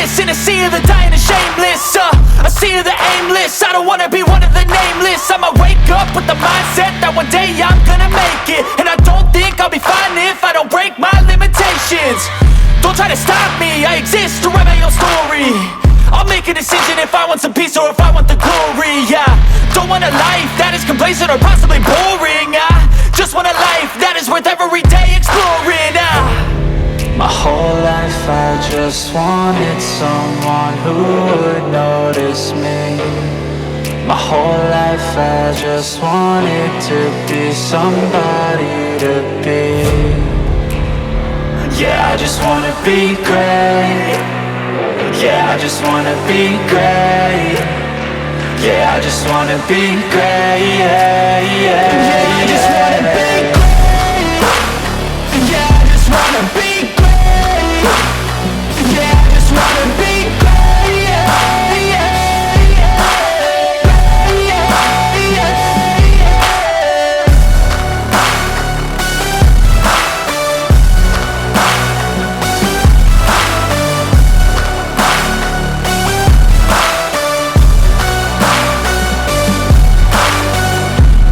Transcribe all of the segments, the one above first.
aimless in a sea of the dying and shameless, a sea of the aimless. I don't wanna be one of the nameless. I'ma wake up with the mindset that one day I'm gonna make it. And I don't think I'll be fine if I don't break my limitations. Don't try to stop me, I exist to write my own story. I'll make a decision if I want some peace or if I want the glory. Yeah, don't want a life that is complacent or possibly boring. I just want a life that is worth every day exploring. My whole life I just wanted someone who would notice me. My whole life I just wanted to be somebody to be. Yeah, I just wanna be great. Yeah, I just wanna be great. Yeah, I just wanna be great. Yeah, yeah, yeah, I just wanna be great. Yeah, I just wanna be great. Yeah, I just wanna be great. Yeah, yeah, yeah, yeah, yeah, yeah.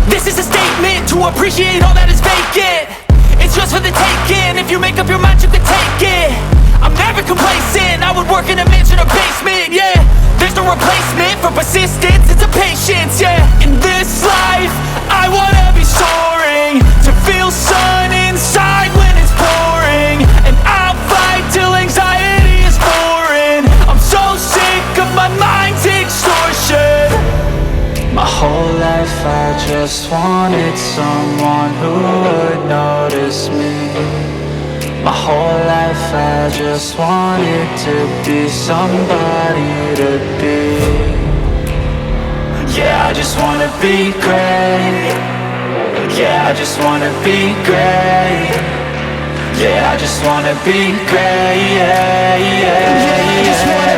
This is a statement to appreciate all that is vacant. It's just for the taking. If you make up your mind, you can take it. I'm never complacent. I would work in a mansion or basement. Yeah, there's no replacement for persistence. It's a patience. Yeah, in this life, I wanna be soaring, to feel sun inside when it's pouring. And I'll fight till anxiety is foreign. I'm so sick of my mind's extortion. My whole life I just wanted someone who would notice me. My whole life I just wanted to be somebody to be. Yeah, I just wanna be great. Yeah, I just wanna be great. Yeah, I just wanna be great. Yeah, yeah, yeah, I just wanna